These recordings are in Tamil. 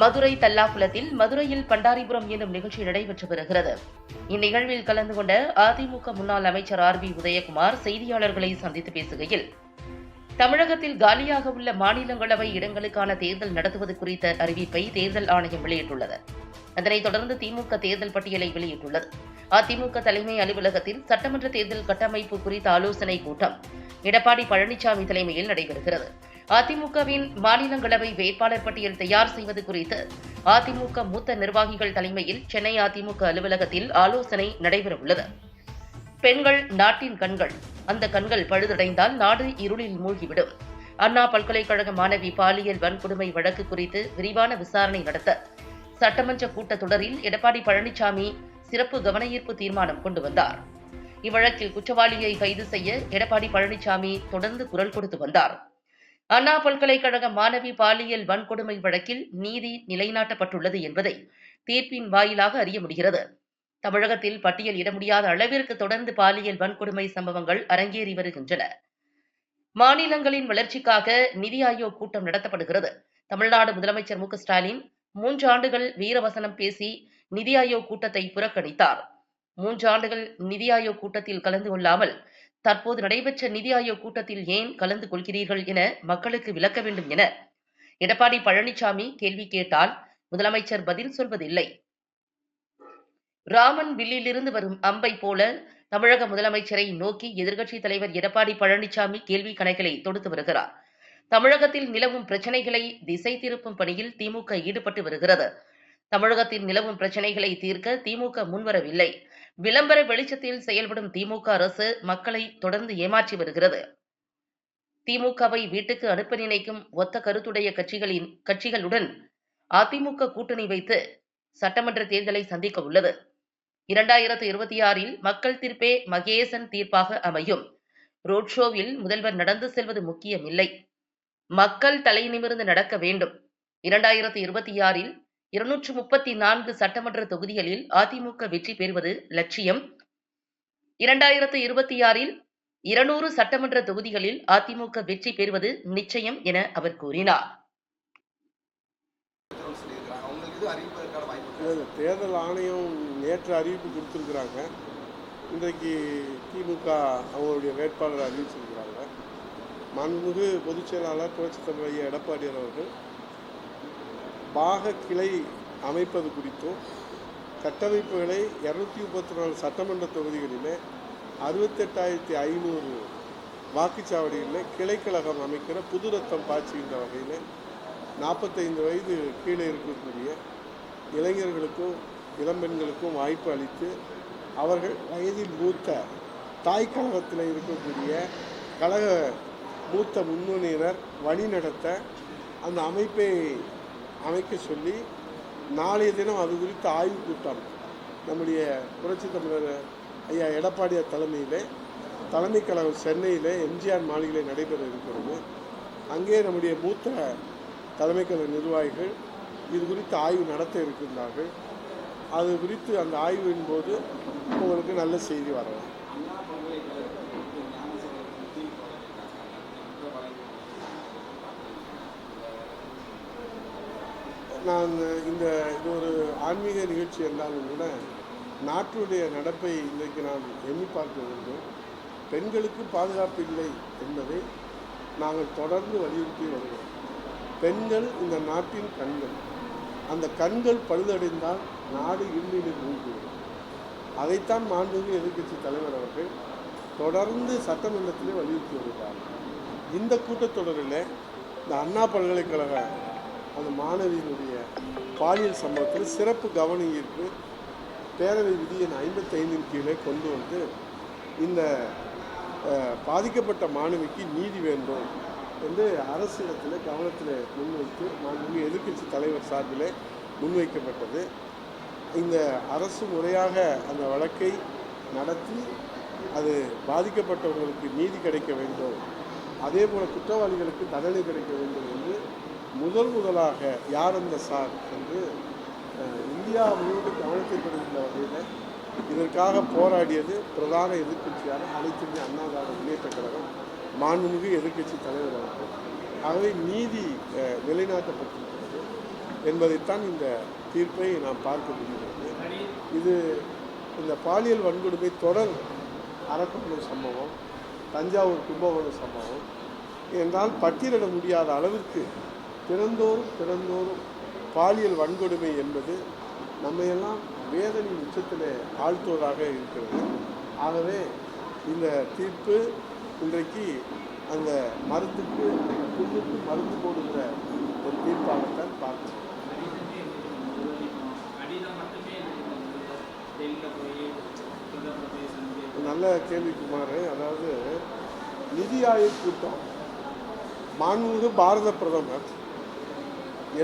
மதுரை தல்லாகுளத்தில் மதுரையில் பண்டாரிபுரம் என்னும் நிகழ்ச்சி நடைபெற்று வருகிறது. இந்நிகழ்வில் கலந்து கொண்ட அதிமுக முன்னாள் அமைச்சர் RB உதயகுமார் செய்தியாளர்களை சந்தித்து பேசுகையில், தமிழகத்தில் காலியாக உள்ள மாநிலங்களவை இடங்களுக்கான தேர்தல் நடத்துவது குறித்த அறிவிப்பை தேர்தல் ஆணையம் வெளியிட்டுள்ளது. அதனைத் தொடர்ந்து திமுக தேர்தல் பட்டியலை வெளியிட்டுள்ளது. அதிமுக தலைமை அலுவலகத்தில் சட்டமன்ற தேர்தல் கட்டமைப்பு குறித்த ஆலோசனைக் கூட்டம் எடப்பாடி பழனிசாமி தலைமையில் நடைபெறுகிறது. அதிமுகவின் மாநிலங்களவை வேட்பாளர் பட்டியல் தயார் செய்வது குறித்து அதிமுக மூத்த நிர்வாகிகள் தலைமையில் சென்னை அதிமுக அலுவலகத்தில் ஆலோசனை நடைபெறவுள்ளது. பெண்கள் நாட்டின் கண்கள், அந்த கண்கள் பழுதடைந்தால் நாடு இருளில் மூழ்கிவிடும். அண்ணா பல்கலைக்கழக மாணவி பாலியல் வன்கொடுமை வழக்கு குறித்து விரிவான விசாரணை நடத்த சட்டமன்ற கூட்டத்தொடரில் எடப்பாடி பழனிசாமி சிறப்பு கவனஈர்ப்பு தீர்மானம் கொண்டு வந்தார். இவ்வழக்கில் குற்றவாளியை கைது செய்ய எடப்பாடி பழனிசாமி தொடர்ந்து குரல் கொடுத்து வந்தார். அண்ணா பல்கலைக்கழக மாணவி பாலியல் வன்கொடுமை வழக்கில் நீதி நிலைநாட்டப்பட்டுள்ளது என்பதை தீர்ப்பின் வாயிலாக அறிய முடிகிறது. தமிழகத்தில் பட்டியல் இட முடியாத அளவிற்கு தொடர்ந்து பாலியல் வன்கொடுமை சம்பவங்கள் அரங்கேறி வருகின்றன. மாநிலங்களின் வளர்ச்சிக்காக நிதி ஆயோக் கூட்டம் நடத்தப்படுகிறது. தமிழ்நாடு முதலமைச்சர் மு.க.ஸ்டாலின் 3 ஆண்டுகள் வீரவசனம் பேசி நிதி ஆயோக் கூட்டத்தை புறக்கணித்தார். 3 ஆண்டுகள் நிதி ஆயோக் கூட்டத்தில் கலந்து கொள்ளாமல் தற்போது நடைபெற்ற நிதி ஆயோக் கூட்டத்தில் ஏன் கலந்து கொள்கிறீர்கள் என மக்களுக்கு விளக்க வேண்டும் என எடப்பாடி பழனிசாமி கேள்வி கேட்டால் முதலமைச்சர் பதில் சொல்வதில்லை. ராமன் வில்லிலிருந்து வரும் அம்பை போல தமிழக முதலமைச்சரை நோக்கி எதிர்க்கட்சித் தலைவர் எடப்பாடி பழனிசாமி கேள்வி கணைகளை தொடுத்து வருகிறார். தமிழகத்தில் நிலவும் பிரச்சினைகளை திசை திருப்பும் பணியில் திமுக ஈடுபட்டு வருகிறது. தமிழகத்தில் நிலவும் பிரச்சினைகளை தீர்க்க திமுக முன்வரவில்லை. விளம்பர வெளிச்சத்தில் செயல்படும் திமுக அரசு மக்களை தொடர்ந்து ஏமாற்றி வருகிறது. திமுகவை வீட்டுக்கு அனுப்ப நினைக்கும் ஒத்த கருத்துடைய கட்சிகளுடன் அதிமுக கூட்டணி வைத்து சட்டமன்ற தேர்தலை சந்திக்க உள்ளது. 2026 மக்கள் தீர்ப்பே மகேசன் தீர்ப்பாக அமையும். ரோட் ஷோவில் முதல்வர் நடந்து செல்வது முக்கியமில்லை, மக்கள் தலை நிமிர்ந்து நடக்க வேண்டும். 2026 234 சட்டமன்ற தொகுதிகளில் அதிமுக வெற்றி பெறுவது லட்சியம். 2026 200 சட்டமன்ற தொகுதிகளில் அதிமுக வெற்றி பெறுவது நிச்சயம் என அவர் கூறினார். தேர்தல் ஆணையம் நேற்று அறிவிப்பு கொடுத்துருக்குறாங்க. இன்றைக்கு திமுக அவங்களுடைய வேட்பாளரை அறிவிச்சிருக்கிறாங்க. மாண்புமிகு பொதுச் செயலாளர் புரட்சித் தலைவர் எடப்பாடியார் அவர்கள் பாக கிளை அமைப்பது குறித்தும் கட்டமைப்புகளை 234 சட்டமன்ற தொகுதிகளிலே 68,500 வாக்குச்சாவடிகளில் கிளைக்கழகம் அமைக்கிற புது ரத்தம் பாய்ச்சுகின்ற வகையில் 45 வயது கீழே இருக்கக்கூடிய இளைஞர்களுக்கும் இளம்பெண்களுக்கும் வாய்ப்பு அளித்து அவர்கள் வயதில் மூத்த தாய் கழகத்தில் இருக்கக்கூடிய கழக மூத்த முன்னணியினர் வழி நடத்த அந்த அமைப்பை அமைக்க சொல்லி நாளைய தினம் அது குறித்த ஆய்வுக் கூட்டம் நம்முடைய புரட்சித் தமிழர் ஐயா எடப்பாடியார் தலைமையில் தலைமை கழகம் சென்னையில் எம்ஜிஆர் மாளிகையில் நடைபெற இருக்கிறது. அங்கே நம்முடைய மூத்த தலைமை கழக நிர்வாகிகள் இது குறித்து ஆய்வு நடத்த இருக்கின்றார்கள். அது குறித்து அந்த ஆய்வின் போது உங்களுக்கு நல்ல செய்தி வரலாம். நான் இது ஒரு ஆன்மீக நிகழ்ச்சி என்றாலும் கூட நாட்டுடைய நடப்பை இன்றைக்கு நாம் எண்ணி பார்க்க வேண்டும். பெண்களுக்கு பாதுகாப்பு இல்லை என்பதை நாங்கள் தொடர்ந்து வலியுறுத்தி வருகிறோம். பெண்கள் இந்த நாட்டின் கண்கள். அந்த கண்கள் பழுதடைந்தால் நாடு இருளில் மூழ்கிவிடும். அதைத்தான் மாண்புமிகு எதிர்க்கட்சி தலைவர் அவர்கள் தொடர்ந்து சட்டமன்றத்திலே வலியுறுத்தி வருகிறார். இந்த கூட்டத்தொடரில் இந்த அண்ணா பல்கலைக்கழக அந்த மாணவியினுடைய பாலியல் சம்பவத்தில் சிறப்பு கவன ஈர்ப்பு பேரவை விதி எண் 55 கீழே கொண்டு வந்து இந்த பாதிக்கப்பட்ட மாணவிக்கு நீதி வேண்டும் என்று அரசிடத்தில் கவனத்தில் முன்வைத்து மாண்புமிகு எதிர்க்கட்சி தலைவர் சார்பில் முன்வைக்கப்பட்டது. இந்த அரசு முறையாக அந்த வழக்கை நடத்தி அது பாதிக்கப்பட்டவர்களுக்கு நீதி கிடைக்க வேண்டும், அதே போல் குற்றவாளிகளுக்கு தண்டனை கிடைக்க வேண்டும் என்று முதலாக யார் அந்த சார் என்று இந்தியா முழுவதும் கவனத்தை பெறுகின்ற வகையில் இதற்காக போராடியது பிரதான எதிர்க்கட்சியான அனைத்து இந்திய அண்ணா திராவிட முன்னேற்ற கழகம், மாண்புமிகு எதிர்க்கட்சி தலைவர் அவர்கள். ஆகவே நீதி நிலைநாட்டப்பட்டிருக்கிறது. என்பதைத்தான் இந்த தீர்ப்பை நாம் பார்க்க முடிகிறது. இது இந்த பாலியல் வன்கொடுமை தொடர் அரக்கோணம் சம்பவம், தஞ்சாவூர் கும்பகோணம் சம்பவம் என்றால் பட்டியலிட முடியாத அளவிற்கு தினந்தோறும் பாலியல் வன்கொடுமை என்பது நம்மையெல்லாம் வேதனை உச்சத்தில் ஆழ்த்துவதாக இருக்கிறது. ஆகவே இந்த தீர்ப்பு இன்றைக்கு அந்த மருந்துக்கு புண்ணுக்கு மருந்து போடுகிற ஒரு தீர்ப்பாகத்தான் பார்க்கிறோம். நல்ல கேள்விக்குமார். அதாவது நிதி ஆயோக் கூட்டம், மாண்புமிகு பாரத பிரதமர்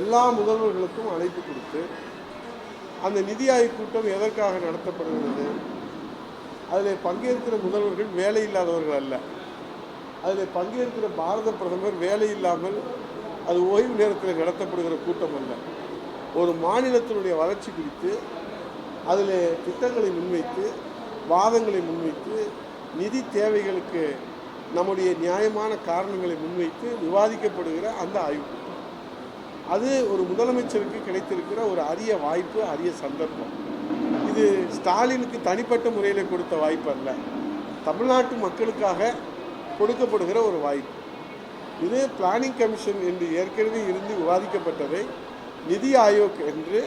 எல்லா முதல்வர்களுக்கும் அழைப்பு கொடுத்து அந்த நிதி ஆயோக் கூட்டம் எதற்காக நடத்தப்படுகிறது? அதில் பங்கேற்கிற முதல்வர்கள் வேலை இல்லாதவர்கள் அல்ல. அதில் பங்கேற்கிற பாரத பிரதமர் வேலை இல்லாமல் அது ஓய்வு நேரத்தில் நடத்தப்படுகிற கூட்டம் அல்ல. ஒரு மாநிலத்தினுடைய வளர்ச்சி குறித்து அதில் திட்டங்களை முன்வைத்து, வாதங்களை முன்வைத்து, நிதி தேவைகளுக்கு நம்முடைய நியாயமான காரணங்களை முன்வைத்து விவாதிக்கப்படுகிற அந்த ஆய்வு கூட்டம். அது ஒரு முதலமைச்சருக்கு கிடைத்திருக்கிற ஒரு அரிய வாய்ப்பு, அரிய சந்தர்ப்பம். இது ஸ்டாலினுக்கு தனிப்பட்ட முறையில் கொடுத்த வாய்ப்பு அல்ல, தமிழ்நாட்டு மக்களுக்காக கொடுக்கப்படுகிற ஒரு வாய்ப்பு. இது பிளானிங் கமிஷன் என்று ஏற்கனவே இருந்து விவாதிக்கப்பட்டதை நிதி ஆயோக் என்று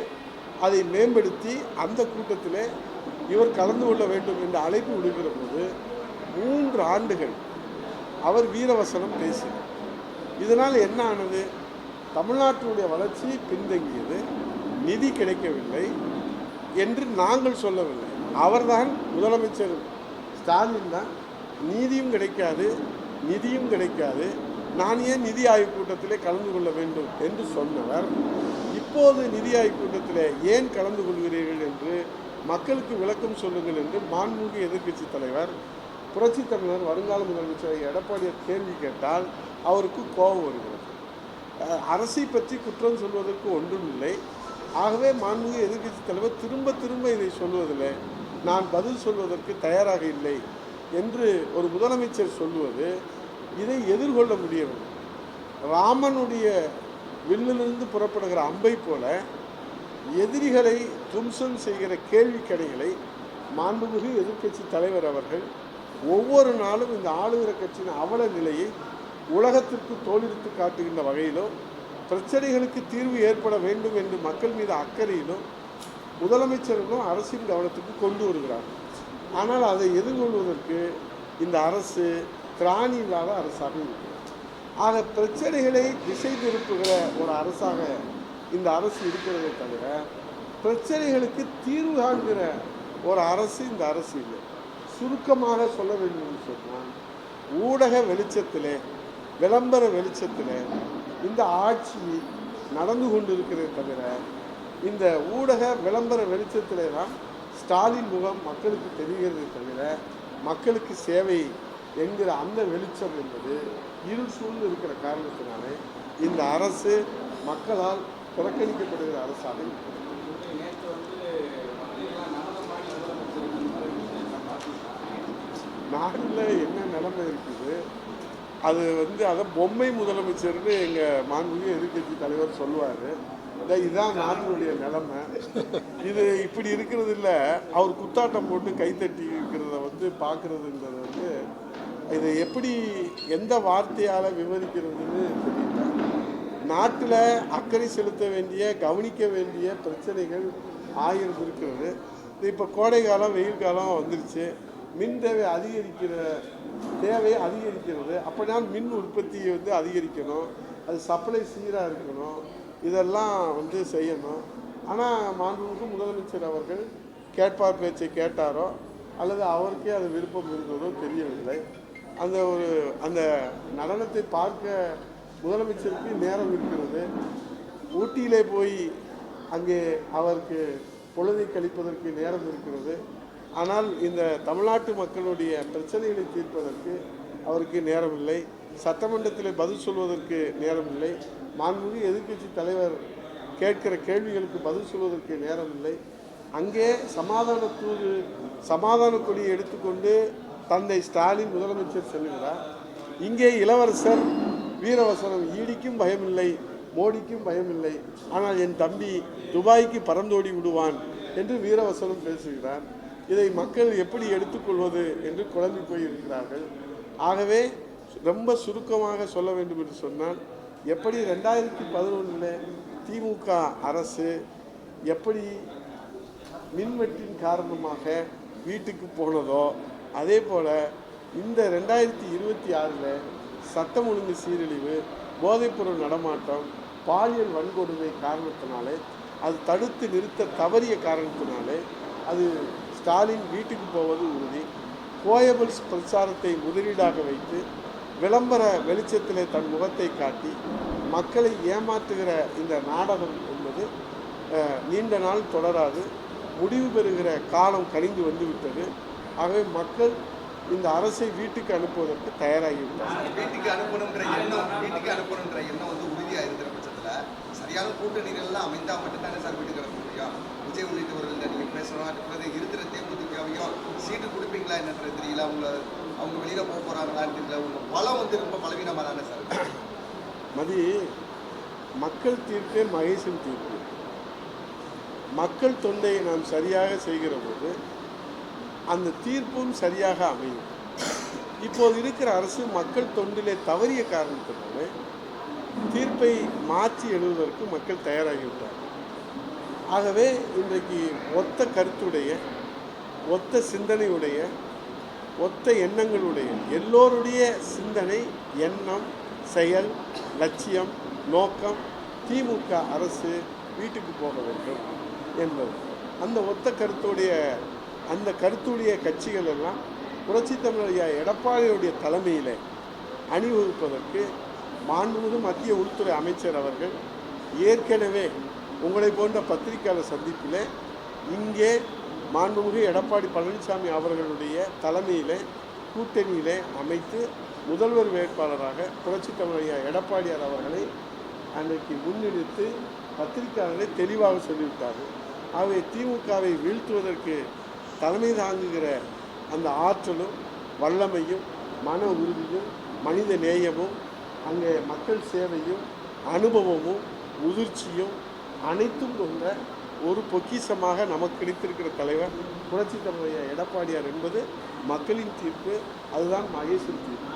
அதை மேம்படுத்தி அந்த கூட்டத்தில் இவர் கலந்து கொள்ள வேண்டும் என்று அழைப்பு விடுக்கிற போது 3 ஆண்டுகள் அவர் வீரவசனம் பேசினார். இதனால் என்ன ஆனது? தமிழ்நாட்டினுடைய வளர்ச்சி பின்தங்கியது, நிதி கிடைக்கவில்லை என்று நாங்கள் சொல்லவில்லை. அவர்தான் முதலமைச்சர் ஸ்டாலின் தான் நீதியும் கிடைக்காது, நிதியும் கிடைக்காது, நான் ஏன் நிதி ஆய்வு கூட்டத்திலே கலந்து கொள்ள வேண்டும் என்று சொன்னவர் இப்போது நிதி ஆய்வு கூட்டத்தில் ஏன் கலந்து கொள்கிறீர்கள் என்று மக்களுக்கு விளக்கம் சொல்லுங்கள் என்று மாண்புமிகு எதிர்க்கட்சி தலைவர் புரட்சித் தலைவர் வருங்கால முதலமைச்சர் எடப்பாடியார் கேள்வி கேட்டால் அவருக்கு கோபம் வருகிறது. அரசை பற்றி குற்றம் சொல்வதற்கு ஒன்றும் இல்லை. ஆகவே மாண்புமிகு எதிர்க்கட்சி தலைவர் திரும்ப இதை சொல்வதில்லை, நான் பதில் சொல்வதற்கு தயாராக இல்லை என்று ஒரு முதலமைச்சர் சொல்வது இதை எதிர்கொள்ள முடியவில்லை. ராமனுடைய வில்லிலிருந்து புறப்படுகிற அம்பை போல எதிரிகளை தும்சம் செய்கிற கேள்வி கடைகளை மாண்புமிகு எதிர்க்கட்சி தலைவர் அவர்கள் ஒவ்வொரு நாளும் இந்த ஆளுகிற கட்சியின் அவல நிலையை உலகத்திற்கு தோலெடுத்து காட்டுகின்ற வகையிலும், பிரச்சனைகளுக்கு தீர்வு ஏற்பட வேண்டும் என்று மக்கள் மீது அக்கறையிலும் முதலமைச்சர்களும் அரசின் கவனத்துக்கு கொண்டு வருகிறார். ஆனால் அதை எதிர்கொள்வதற்கு இந்த அரசு திராணி இல்லாத அரசாக இருக்கிறது. ஆக பிரச்சனைகளை திசை திருப்புகிற ஒரு அரசாக இந்த அரசு இருக்கிறதை தவிர பிரச்சனைகளுக்கு தீர்வு காண்கிற ஒரு அரசு இந்த அரசு இல்லை. சுருக்கமாக சொல்ல வேண்டும் என்று சொன்னால், ஊடக வெளிச்சத்திலே, விளம்பர வெளிச்சத்திலே இந்த ஆட்சி நடந்து கொண்டிருக்கிறதை தவிர இந்த ஊடக விளம்பர வெளிச்சத்திலே தான் ஸ்டாலின் முகம் மக்களுக்கு தெரிகிறதை தவிர மக்களுக்கு சேவை என்கிற அந்த வெளிச்சம் என்பது இருள் சூழ்ந்து இருக்கிற காரணத்தினாலே இந்த அரசு மக்களால் புறக்கணிக்கப்படுகிற அரசாக இருக்கிறது. நாட்டில் என்ன நிலைமை இருக்குது, அது அதை பொம்மை முதலமைச்சர்னு எங்கள் மாண்புமிகு எதிர்க்கட்சி தலைவர் சொல்லுவார். இதுதான் நாட்டினுடைய நிலைமை. இது இப்படி இருக்கிறது இல்லை, அவர் குத்தாட்டம் போட்டு கைத்தட்டி இருக்கிறத பார்க்குறதுங்கிறது இதை எப்படி எந்த வார்த்தையால் விவரிக்கிறதுன்னு தெரியல. நாட்டில் அக்கறை செலுத்த வேண்டிய, கவனிக்க வேண்டிய பிரச்சனைகள் 1000 இருக்கிறது. இப்போ கோடை காலம், வெயில் காலம் வந்துருச்சு, மின் தேவை அதிகரிக்கிறது. அப்படின்னா மின் உற்பத்தியை அதிகரிக்கணும், அது சப்ளை சீராக இருக்கணும், இதெல்லாம் செய்யணும். ஆனால் மாண்புமிகு முதலமைச்சர் அவர்கள் கேட்பார் பேச்சை கேட்டாரோ அல்லது அவருக்கே அது விருப்பம் இருந்ததோ தெரியவில்லை. அந்த நடனத்தை பார்க்க முதலமைச்சருக்கு நேரம் இருக்கிறது. ஊட்டியிலே போய் அங்கே அவருக்கு பொழுதை கழிப்பதற்கு நேரம் இருக்கிறது. ஆனால் இந்த தமிழ்நாட்டு மக்களுடைய பிரச்சனைகளை தீர்ப்பதற்கு அவருக்கு நேரம் இல்லை. சட்டமன்றத்தில் பதில் சொல்வதற்கு நேரம் இல்லை. மாண்புமிகு எதிர்க்கட்சி தலைவர் கேட்கிற கேள்விகளுக்கு பதில் சொல்வதற்கு நேரம் இல்லை. அங்கே சமாதான கொடியை எடுத்துக்கொண்டு தந்தை ஸ்டாலின் முதலமைச்சர் செல்கிறார். இங்கே இளவரசர் வீரவசனம் ஈடிக்கும் பயமில்லை மோடிக்கும் பயமில்லை, ஆனால் என் தம்பி துபாய்க்கு பறந்தோடி விடுவான் என்று வீரவசனம் பேசுகிறார். இதை மக்கள் எப்படி எடுத்துக்கொள்வது என்று குழம்பி போயிருக்கிறார்கள். ஆகவே ரொம்ப சுருக்கமாக சொல்ல வேண்டும் என்று சொன்னால், எப்படி 2011 திமுக அரசு எப்படி மின்வெட்டின் காரணமாக வீட்டுக்கு போனதோ, அதே போல் இந்த 2026 சட்டம் ஒழுங்கு சீரழிவு, போதைப்பொருள் நடமாட்டம், பாலியல் வன்கொடுமை காரணத்தினாலே, அது தடுத்து நிறுத்த தவறிய காரணத்தினாலே அது ஸ்டாலின் வீட்டுக்கு போவது உறுதி. கோயபிள்ஸ் பிரச்சாரத்தை முதலீடாக வைத்து விளம்பர வெளிச்சத்திலே தன் முகத்தை காட்டி மக்களை ஏமாற்றுகிற இந்த நாடகம் என்பது நீண்ட நாள் தொடராது, முடிவு பெறுகிற காலம் கனிந்து வந்துவிட்டது. ஆகவே மக்கள் இந்த அரசை வீட்டுக்கு அனுப்புவதற்கு தயாராகிவிட்டார். வீட்டுக்கு அனுப்பணுன்ற எண்ணம் வந்து உறுதியாக இருக்கிற பட்சத்தில் சரியான கூட்டணிகள்லாம் அமைந்தால் மட்டும்தானே சார் வீட்டுக்கு அனுப்ப முடியும். விஜய் உள்ளிட்டவர்கள் நீங்கள் பேசணும், அடுத்தது இருக்கிற தேமுதிகவையும் சீட்டு கொடுப்பீங்களா என்னன்றது தெரியல. அவங்க வெளியில் போக போகிறாங்களான்னு தெரியல. உங்கள் பலம் வந்து ரொம்ப பலவீனமாக தானே சார். மதி, மக்கள் தீர்ப்பே மகேசன் தீர்ப்பு. மக்கள் தொண்டையை நாம் சரியாக செய்கிற போது அந்த தீர்ப்பும் சரியாக அமையும். இப்போது இருக்கிற அரசு மக்கள் தொண்டிலே தவறிய காரணத்தினாலே தீர்ப்பை மாற்றி எழுதுவதற்கு மக்கள் தயாராகிவிட்டார். ஆகவே இன்றைக்கு ஒத்த கருத்துடைய, ஒத்த சிந்தனையுடைய, ஒத்த எண்ணங்களுடைய எல்லோருடைய சிந்தனை, எண்ணம், செயல், லட்சியம், நோக்கம் திமுக அரசு வீட்டுக்கு போக வேண்டும் என்பது. அந்த ஒத்த கருத்துடைய கட்சிகள் எல்லாம் புரட்சித் தமிழர் ஐயா எடப்பாடியுடைய தலைமையில் அணிவகுப்பதற்கு மாண்புமிகு மத்திய உள்துறை அமைச்சர் அவர்கள் ஏற்கனவே உங்களை போன்ற பத்திரிகையாளர் சந்திப்பில் இங்கே மாண்புமிகு எடப்பாடி பழனிசாமி அவர்களுடைய தலைமையில் கூட்டணியிலே அமைத்து முதல்வர் வேட்பாளராக புரட்சித் தமிழர் ஐயா எடப்பாடியார் அவர்களை அன்றைக்கு முன்னிறுத்து பத்திரிகையாளர்களை தெளிவாக சொல்லிவிட்டார்கள். ஆகவே திமுகவை வீழ்த்துவதற்கு தலைமை தாங்குகிற அந்த ஆற்றலும் வல்லமையும் மன உறுதியும் மனித நேயமும் அங்கே மக்கள் சேவையும் அனுபவமும் முதிர்ச்சியும் அனைத்தும் கொண்ட ஒரு பொக்கிஷமாக நமக்கு கிடைத்திருக்கிற தலைவர் புரட்சித் தமிழர் எடப்பாடியார் என்பது மக்களின் தீர்ப்பு. அதுதான் மகேசன் தீர்ப்பு.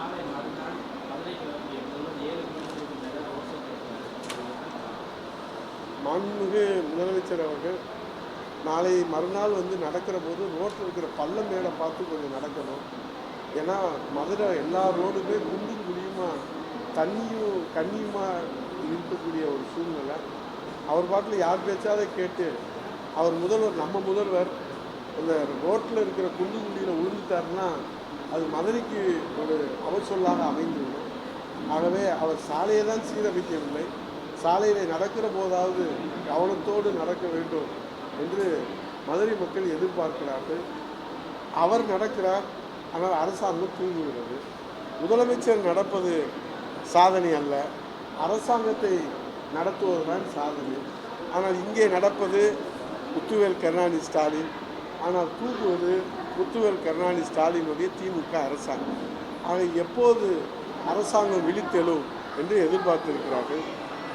மாண்புமிகு முதலமைச்சர் அவர்கள் நாளை மறுநாள் வந்து நடக்கிற போது ரோட்டில் இருக்கிற பள்ளம் மேடை பார்த்து கொஞ்சம் நடக்கணும். ஏன்னா மதுரை எல்லா ரோடுமே குண்டும் குழியுமா தண்ணியும் கண்ணியுமா இருக்கக்கூடிய ஒரு சூழ்நிலை. அவர் பாட்டில் யார் பேச்சாத கேட்டு அவர் முதல்வர், நம்ம முதல்வர் அந்த ரோட்டில் இருக்கிற குண்டு குழியில் விழுந்துட்டாருன்னா அது மதுரைக்கு ஒரு அவசொல்லாக அமைந்துவிடும். ஆகவே அவர் சாலையை தான் சீரமைக்கவில்லை, சாலையில் நடக்கிற போதாவது கவனத்தோடு நடக்க வேண்டும் என்று மதுரை மக்கள் எதிர்பார்க்கிறார்கள். அவர் நடக்கிறார், ஆனால் அரசாங்கம் தூங்குகிறது. முதலமைச்சர் நடப்பது சாதனை அல்ல, அரசாங்கத்தை நடத்துவதுதான் சாதனை. ஆனால் இங்கே நடப்பது முத்துவேல் கருணாநிதி ஸ்டாலின், ஆனால் தூங்குவது முத்துவேல் கருணாநிதி ஸ்டாலினுடைய திமுக அரசாங்கம். ஆக எப்போது அரசாங்கம் விழித்தெழும் என்று எதிர்பார்த்திருக்கிறார்கள்.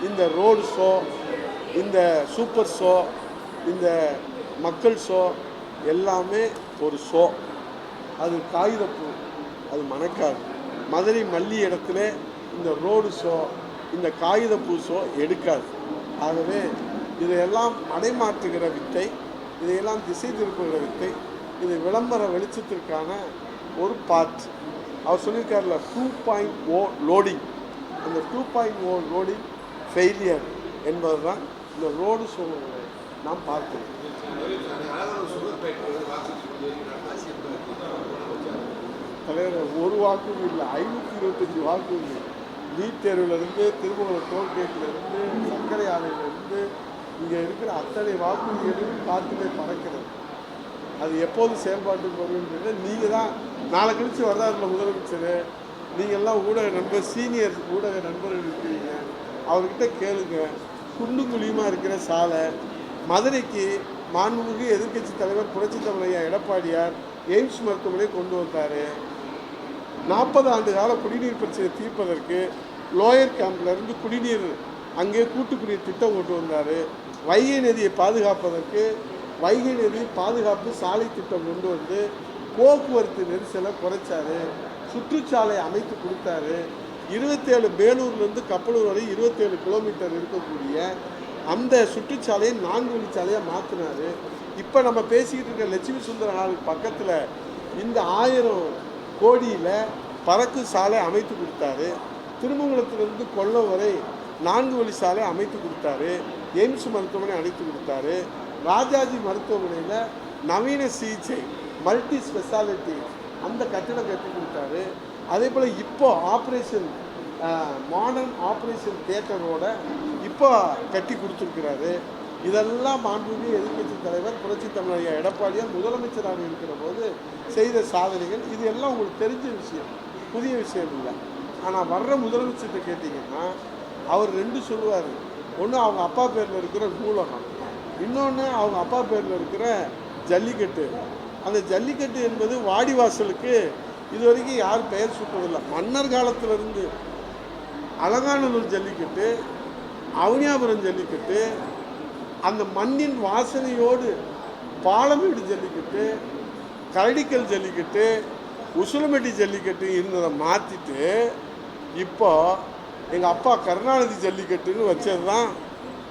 இந்த ரோடு ஷோ, இந்த சூப்பர் ஷோ, இந்த மக்கள் ஷோ எல்லாமே ஒரு ஷோ. அது காகிதப்பூ, அது மணக்காது. மதுரை மல்லி இடத்துல இந்த ரோடு ஷோ, இந்த காகிதப்பூ ஷோ எடுக்காது. ஆகவே இதையெல்லாம் மடைமாற்றுகிற வித்தை, இதையெல்லாம் திசை திருப்புகிற வித்தை, இது விளம்பர வெளிச்சத்திற்கான ஒரு பார்ட். அவர் சொல்லியிருக்காருல 2.0 லோடிங். அந்த 2.0 லோடிங் ஃபெயிலியர் என்பது தான் இந்த ரோடு ஷோவை நாம் பார்க்கிறோம். தலைவர் ஒரு வாக்கும் இல்லை, 525 வாக்கு இல்லை. நீட் தேர்விலிருந்து, திருமங்கலம் டோல்கேட்டிலிருந்து, சர்க்கரை ஆலையிலிருந்து இங்கே இருக்கிற அத்தனை வாக்குறுதிகளும் காற்றுமே பறக்கிறது. அது எப்போது செயல்பாட்டுக்கு வருவீங்க? நீங்கள் தான் நாளை கழித்து வர்றாருல முதலமைச்சர், நீங்கள்லாம் ஊடக நண்பர், சீனியர் ஊடக நண்பர்கள் இருக்கிறீங்க, அவர்கிட்ட கேளுங்க. குண்டும் குழியுமா இருக்கிற சாலை மதுரைக்கு மாண்புமிகு எதிர்க்கட்சி தலைவர் புரட்சித் தமிழர் ஐயா எடப்பாடியார் எய்ம்ஸ் மருத்துவமனை கொண்டு வந்தார். 40 ஆண்டு கால குடிநீர் பிரச்சனை தீர்ப்பதற்கு லோயர் கேம்பிலிருந்து குடிநீர் அங்கே கூட்டுக்குடிய திட்டம் கொண்டு வந்தார். வைகை நதியை பாதுகாப்பதற்கு வைகை நதி பாதுகாப்பு சாலை திட்டம் கொண்டு வந்து போக்குவரத்து நெரிசலை குறைச்சாரு. சுற்றுச்சாலை அமைத்து கொடுத்தாரு. 27 பேலூர்லேருந்து கப்பலூர் வரை 27 கிலோமீட்டர் இருக்கக்கூடிய அந்த சுற்றுச்சாலையை 4 வழிச்சாலையாக மாற்றினார். இப்போ நம்ம பேசிக்கிட்டு இருக்க லட்சுமி சுந்தர ஹாலுக்கு பக்கத்தில் இந்த 1000 கோடியில் பறக்கும் சாலை அமைத்து கொடுத்தாரு. திருமங்கலத்திலிருந்து கொல்லம் வரை 4 வழி சாலை அமைத்து கொடுத்தாரு. எய்ம்ஸ் மருத்துவமனை அமைத்து கொடுத்தாரு. ராஜாஜி மருத்துவமனையில் நவீன சிகிச்சை மல்டி ஸ்பெஷாலிட்டி அந்த கட்டிடம் கட்டி கொடுத்தாரு. அதே போல் இப்போ ஆப்ரேஷன் மாடர்ன் ஆப்ரேஷன் தியேட்டரோட இப்போ கட்டி கொடுத்துருக்கிறாரு. இதெல்லாம் மாண்புமிகு எதிர்க்கட்சி தலைவர் புரட்சி தமிழ் எடப்பாடியார் முதலமைச்சராக இருக்கிற போது செய்த சாதனைகள். இது எல்லாம் உங்களுக்கு தெரிஞ்ச விஷயம், புதிய விஷயம் இல்லை. ஆனால் வர்ற முதலமைச்சர்கிட்ட கேட்டிங்கன்னா அவர் 2 சொல்லுவார். ஒன்று அவங்க அப்பா பேரில் இருக்கிற நூலகம், இன்னொன்று அவங்க அப்பா பேரில் இருக்கிற ஜல்லிக்கட்டு. அந்த ஜல்லிக்கட்டு என்பது வாடிவாசலுக்கு இது வரைக்கும் யார் பெயர் சூட்டதில்லை. மன்னர் காலத்திலிருந்து அலங்காநல்லூர் ஜல்லிக்கட்டு, அவனியாபுரம் ஜல்லிக்கட்டு, அந்த மண்ணின் வாசனையோடு பாலமேடு ஜல்லிக்கட்டு, கரடிக்கல் ஜல்லிக்கட்டு, உசுலமெட்டி ஜல்லிக்கட்டு இருந்ததை மாற்றிட்டு இப்போ எங்கள் அப்பா கருணாநிதி ஜல்லிக்கட்டுன்னு வச்சது தான்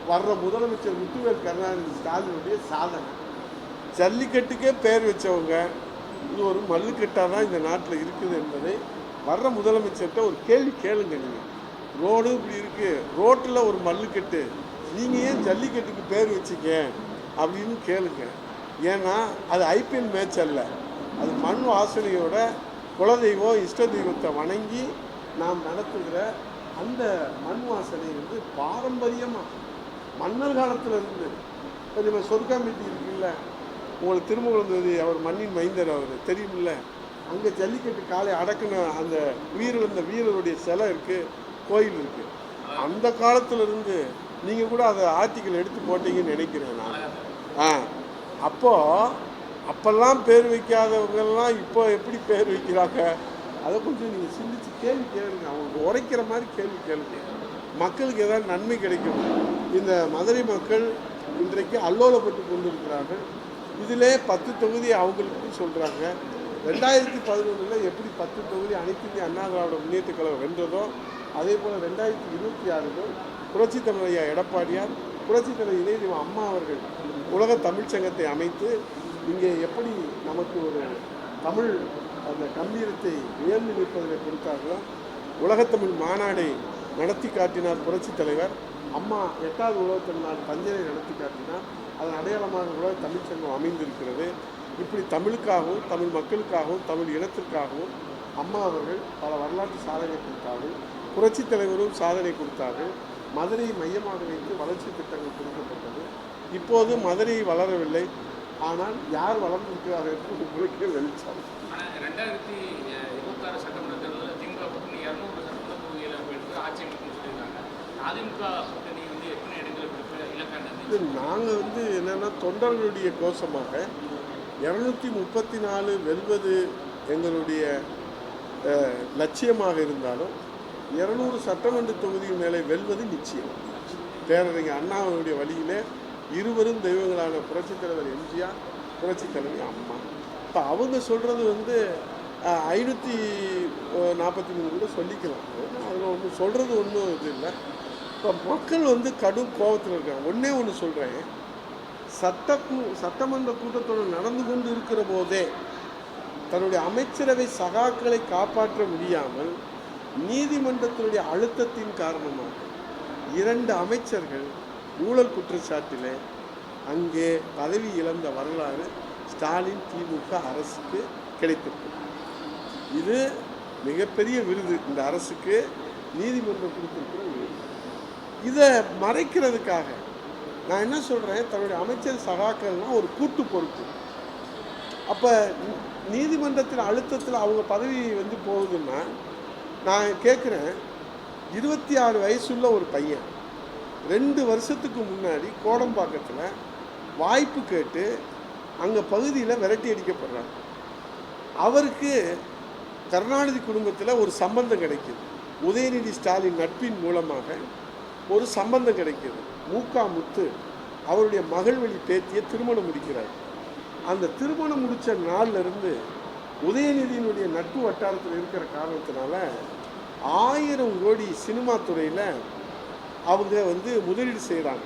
வர்ற முதலமைச்சர் முத்துவேல் கருணாநிதி ஸ்டாலினுடைய சாதனை. ஜல்லிக்கட்டுக்கே பேர் வச்சவங்க இது ஒரு மல்லுக்கட்டாக தான் இந்த நாட்டில் இருக்குது என்பதை வர்ற முதலமைச்சர்கிட்ட ஒரு கேள்வி கேளுங்க. நீங்கள் ரோடு இப்படி இருக்குது, ரோட்டில் ஒரு மல்லுக்கட்டு, நீங்கள் ஏன் ஜல்லிக்கட்டுக்கு பேர் வச்சிக்க அப்படின்னு கேளுங்க. ஏன்னா அது ஐபிஎல் மேட்ச் அல்ல, அது மண் வாசனையோட குலதெய்வம் இஷ்ட தெய்வத்தை வணங்கி நாம் நடத்துகிற அந்த மண் வாசனை வந்து பாரம்பரியமாக மன்னர் காலத்தில் இருந்து. இப்போ நம்ம சொர்க்காம்பட்டி இருக்குல்ல, உங்களுக்கு திருமங்கலம் அவர் மண்ணின் மைந்தர் அவர் தெரியுமில்ல, அங்கே ஜல்லிக்கட்டு காலை அடக்குன அந்த உயிரிழந்த வீரருடைய சிலை இருக்குது, கோயில் இருக்குது. அந்த காலத்திலிருந்து நீங்கள் கூட அதை ஆர்டிக்கல் எடுத்து போட்டீங்கன்னு நினைக்கிறேன் நான். அப்போல்லாம் பேர் வைக்காதவங்கெல்லாம் இப்போ எப்படி பேர் வைக்கிறாங்க, அதை கொஞ்சம் நீங்கள் சிந்திச்சு கேள்வி கேளுங்க. அவங்க உரைக்கிற மாதிரி கேள்வி கேளுங்க. மக்களுக்கு ஏதாவது நன்மை கிடைக்கும். இந்த மதுரை மக்கள் இன்றைக்கு அல்லோலப்பட்டு கொண்டிருக்கிறார்கள். இதிலே 10 தொகுதி அவங்களுக்கு சொல்கிறாங்க. 2011 எப்படி 10 தொகுதி அனைத்து இந்திய அண்ணா திராவிட முன்னேற்ற கழகம் வென்றதோ அதே போல் 2026 புரட்சி தமிழ் எடப்பாடியார், புரட்சி தமிழ் இதய அம்மா அவர்கள் உலக தமிழ்ச் சங்கத்தை அமைத்து இங்கே எப்படி நமக்கு ஒரு தமிழ் அந்த கம்பீரத்தை உயர்ந்து நிற்பதில் கொடுத்தார்களோ, உலகத்தமிழ் மாநாடை நடத்தி காட்டினார் புரட்சி தலைவர். அம்மா 8வது உலகத்தமிழ் நாடு பஞ்சனை நடத்தி காட்டினார். அதன் அடையாளமாக உலக தமிழ்ச்சங்கம் அமைந்திருக்கிறது. இப்படி தமிழுக்காகவும் தமிழ் மக்களுக்காகவும் தமிழ் இனத்திற்காகவும் அம்மா அவர்கள் பல வரலாற்று சாதனை கொடுத்தார்கள். புரட்சி தலைவரும் சாதனை கொடுத்தார்கள். மதுரையை மையமாக வைத்து வளர்ச்சி திட்டங்கள் கொடுக்கப்பட்டது. இப்போது மதுரை வளரவில்லை, ஆனால் யார் வளர்ந்திருக்கிறார்கள் என்று உங்களுக்கே வெளிச்சம். 2026 சட்டமன்ற தேர்தலில் திமுக கூட்டணி 200 சட்டமன்ற தொகுதியில் எடுத்து ஆட்சி அமைக்கணும்னு சொல்லியிருக்காங்க. அதிமுக கூட்டணி வந்து எத்தனை இடங்களை எடுத்து இலக்காண்டது? நாங்கள் என்னென்னா தொண்டர்களுடைய கோஷமாக 234 வெல்வது எங்களுடைய லட்சியமாக இருந்தாலும் 200 சட்டமன்ற தொகுதியின் மேலே வெல்வது நிச்சயம். பேரறிஞர் அண்ணாவுடைய வழியிலே இருவரும் தெய்வங்களான புரட்சித் தலைவர் எம்ஜிஆர், புரட்சித் தலைவர் அம்மா. இப்போ அவங்க சொல்கிறது 543 கூட சொல்லிக்கலாம். அதில் ஒன்று சொல்கிறது ஒன்றும் இது இல்லை. இப்போ மக்கள் கடும் கோபத்தில் இருக்காங்க. ஒன்று சொல்கிறேன், சட்டமன்ற கூட்டத்தொடர் நடந்து கொண்டு இருக்கிற போதே தன்னுடைய அமைச்சரவை சகாக்களை காப்பாற்ற முடியாமல் நீதிமன்றத்தினுடைய அழுத்தத்தின் காரணமாக 2 அமைச்சர்கள் ஊழல் குற்றச்சாட்டில் அங்கே பதவி இழந்த வரலாறு ஸ்டாலின் திமுக அரசுக்கு கிடைத்திருக்கு. இது மிகப்பெரிய விருது இந்த அரசுக்கு நீதிமன்றம் கொடுத்திருக்கிற விருது. இதை மறைக்கிறதுக்காக நான் என்ன சொல்கிறேன், தன்னுடைய அமைச்சர் சகாக்கள்னால் ஒரு கூட்டு பொறுப்பு. அப்போ நீதிமன்றத்தின் அழுத்தத்தில் அவங்க பதவி போகுதுன்னா நான் கேட்குறேன், 26 வயசுள்ள ஒரு பையன் 2 வருஷத்துக்கு முன்னாடி கோடம்பாக்கத்தில் வாய்ப்பு கேட்டு அங்கே பகுதியில் விரட்டி அடிக்கப்படுறாங்க. அவருக்கு கருணாநிதி குடும்பத்தில் ஒரு சம்பந்தம் கிடைக்குது. உதயநிதி ஸ்டாலின் நட்பின் மூலமாக ஒரு சம்பந்தம் கிடைக்கிது. மூக்கா முத்து அவருடைய மகள் வழி பேத்தியை திருமணம் முடிக்கிறார். அந்த திருமணம் முடித்த நாள்லேருந்து உதயநிதியினுடைய நட்பு வட்டாரத்தில் இருக்கிற காரணத்தினால 1000 கோடி சினிமா துறையில் அவங்க முதலீடு செய்கிறாங்க.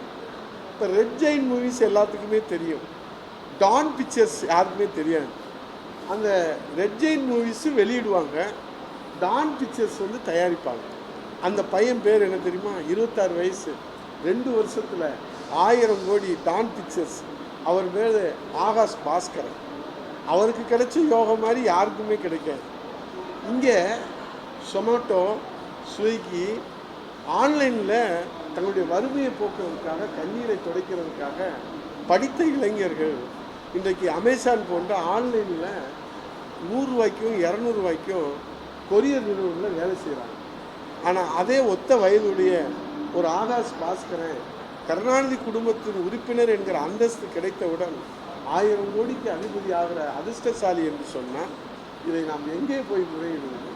இப்போ ரெட் ஜெயின் மூவிஸ் எல்லாத்துக்குமே தெரியும், டான் பிக்சர்ஸ் யாருக்குமே தெரியாது. அந்த ரெட் ஜெயின் மூவிஸு வெளியிடுவாங்க, டான் பிக்சர்ஸ் தயாரிப்பாங்க. அந்த பையன் பேர் என்ன தெரியுமா? 26 வயசு, 2 வருஷத்தில் 1000 கோடி டான் பிக்சர்ஸ். அவர் பேர் ஆகாஷ் பாஸ்கரன். அவருக்கு கிடைச்ச யோகம் மாதிரி யாருக்குமே கிடைக்காது. இங்கே சொமேட்டோ, ஸ்விக்கி ஆன்லைனில் தங்களுடைய வறுமையை போக்குறதுக்காக, கண்ணீரை துடைக்கிறதுக்காக படித்த இளைஞர்கள் இன்றைக்கு அமேசான் போன்ற ஆன்லைனில் 100 ரூபாய்க்கும் 200 ரூபாய்க்கும் கொரியர் நிறுவனத்தில் வேலை செய்கிறாங்க. ஆனால் அதே ஒத்த வயதுடைய ஒரு ஆகாஷ் பாஸ்கரன் கருணாநிதி குடும்பத்தின் உறுப்பினர் என்கிற அந்தஸ்து கிடைத்தவுடன் 1000 கோடிக்கு அதிபதி ஆகிற அதிர்ஷ்டசாலி என்று சொன்னால் இதை நாம் எங்கே போய் முறையிடுவது?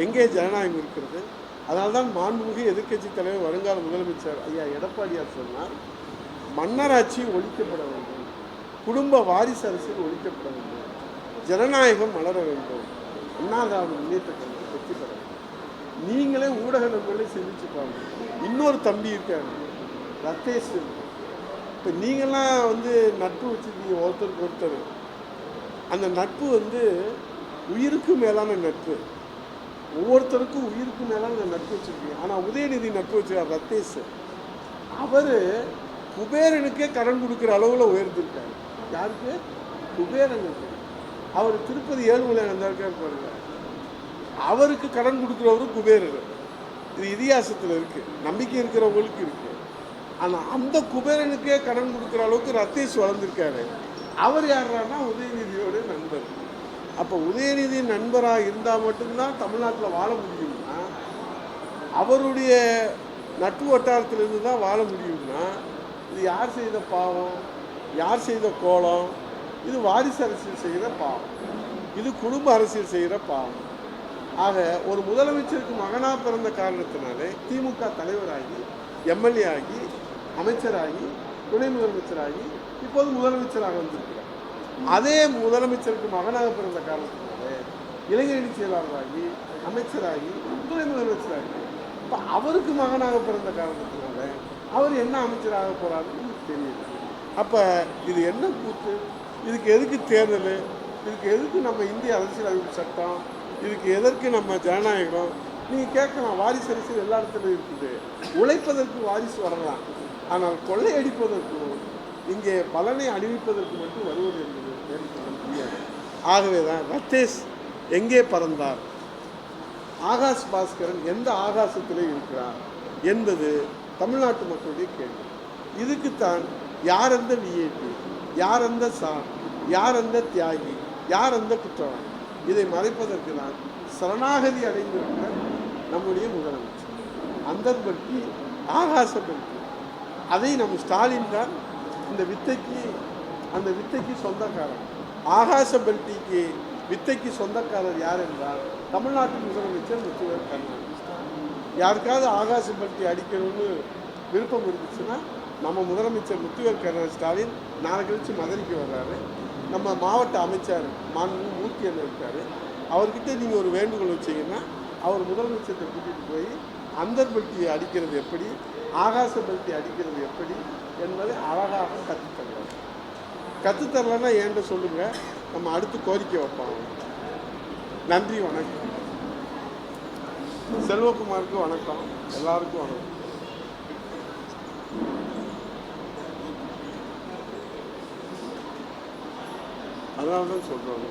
எங்கே ஜனநாயகம் இருக்கிறது? அதனால்தான் மாண்புமிகு எதிர்க்கட்சி தலைவர் வருங்கால முதலமைச்சர் ஐயா எடப்பாடியார் சொன்னார், மன்னராட்சி ஒழிக்கப்பட வேண்டும், குடும்ப வாரிசு அரசியல் ஒழிக்கப்பட வேண்டும், ஜனநாயகம் மலர வேண்டும், அண்ணாதிராவிட முன்னேற்ற கழகம் வெற்றி பெற வேண்டும். நீங்களே ஊடக நண்பர்களே சிந்திச்சு பாருங்க. இன்னொரு தம்பி இருக்காரு ரத்தேஷ். இப்போ நீங்களாம் நட்பு வச்சுருக்கீங்க ஒருத்தருக்கு ஒருத்தர். அந்த நட்பு உயிருக்கு மேலான நட்பு. ஒவ்வொருத்தருக்கும் உயிருக்கு மேலான நட்பு வச்சுருக்கீங்க. ஆனால் உதயநிதி நட்பு வச்சுருக்கார் ரத்தேஷ். அவர் குபேரனுக்கே கடன் கொடுக்குற அளவில் உயர்ந்திருக்காரு. யாருக்கு? குபேரனுக்கு. அவர் திருப்பதி ஏழுமலை வந்திருக்காரு பாருங்க, அவருக்கு கடன் கொடுக்குறவரும் குபேரர். இது இதிகாசத்தில் இருக்குது, நம்பிக்கை இருக்கிறவங்களுக்கு இருக்குது. ஆனால் அந்த குபேரனுக்கே கடன் கொடுக்குற அளவுக்கு ரத்தேஷ் வளர்ந்துருக்காரு. அவர் யாருன்னா உதயநிதியோட நண்பர். அப்போ உதயநிதி நண்பராக இருந்தால் மட்டும்தான் தமிழ்நாட்டில் வாழ முடியும்னா, அவருடைய நட்பு வட்டாரத்திலிருந்து தான் வாழ முடியும்னா, இது யார் செய்த பாவம், யார் செய்த கோலம்? இது வாரிசு அரசியல் செய்கிற பாவம், இது குடும்ப அரசியல் செய்கிற பாவம். ஆக ஒரு முதலமைச்சருக்கு மகனாக பிறந்த காரணத்தினாலே திமுக தலைவராகி, எம்எல்ஏ ஆகி, அமைச்சராகி, துணை முதலமைச்சராகி, இப்போது முதலமைச்சராக வந்திருக்கிறார். அதே முதலமைச்சருக்கு மகனாக பிறந்த காரணத்தினாலே இளைஞரணி செயலாளராகி, அமைச்சராகி, துணை முதலமைச்சராகி. இப்போ அவருக்கு மகனாக பிறந்த காரணத்தினால அவர் என்ன அமைச்சராக போகிறாருன்னு தெரியல. அப்போ இது என்ன கூத்து? இதுக்கு எதுக்கு தேர்தல்? இதுக்கு எதுக்கு நம்ம இந்திய அரசியலமைப்பு சட்டம்? இதுக்கு எதற்கு நம்ம ஜனநாயகம்? நீங்கள் கேட்கலாம், வாரிசு அரசியல் எல்லா இடத்துலையும் இருக்குது. உழைப்பதற்கு வாரிசு வரலாம், ஆனால் கொள்ளையடிப்பதற்கும் இங்கே பலனை அணிவிப்பதற்கு மட்டும் வருவது என்பது ஏற்பட முடியாது. ஆகவே தான் ரத்தேஷ் எங்கே பறந்தார், ஆகாஷ் பாஸ்கரன் எந்த ஆகாசத்திலே இருக்கிறார் என்பது தமிழ்நாட்டு மக்களுடைய கேள்வி. இதுக்குத்தான் யார் அந்த விஐபி, யார் அந்த சார், யார் அந்த தியாகி, யார் அந்த குற்றவாளி, இதை மறைப்பதற்கு தான் சரணாகதி அடைந்திருக்கிற நம்முடைய முதலமைச்சர். அந்த பற்றி ஆகாச பற்றி அதை நம் ஸ்டாலின் தான் இந்த வித்தைக்கு, அந்த வித்தைக்கு சொந்தக்காரர். ஆகாச பெல்ட்டிக்கு வித்தைக்கு சொந்தக்காரர் யார் என்றால் தமிழ்நாட்டு முதலமைச்சர் முத்துவேல் கருணாநிதி. யாருக்காவது ஆகாச பெல்ட்டி அடிக்கணும்னு விருப்பம் இருந்துச்சுன்னா நம்ம முதலமைச்சர் முத்துவேல் கருணாநிதி ஸ்டாலின் நாளை கழித்து மதுரைக்கு வர்றாரு. நம்ம மாவட்ட அமைச்சர் மாண்புமிகு மூர்த்தி அண்ணன் இருக்கார், அவர்கிட்ட நீங்கள் ஒரு வேண்டுகோள் வச்சிங்கன்னா அவர் முதலமைச்சர்கிட்ட கூட்டிகிட்டு போய் அந்த பெல்ட்டியை அடிக்கிறது எப்படி, ஆகாச பெல்ட்டி அடிக்கிறது எப்படி என்பதை அழகாக கற்றுத்தரலாம். கற்றுத்தரலன்னா ஏன்ட்ட சொல்லுங்கள், நம்ம அடுத்து கோரிக்கை வைப்போம். நன்றி, வணக்கம். செல்வகுமாருக்கு வணக்கம், எல்லாருக்கும் வணக்கம். அதனால தான் சொல்கிறோம்.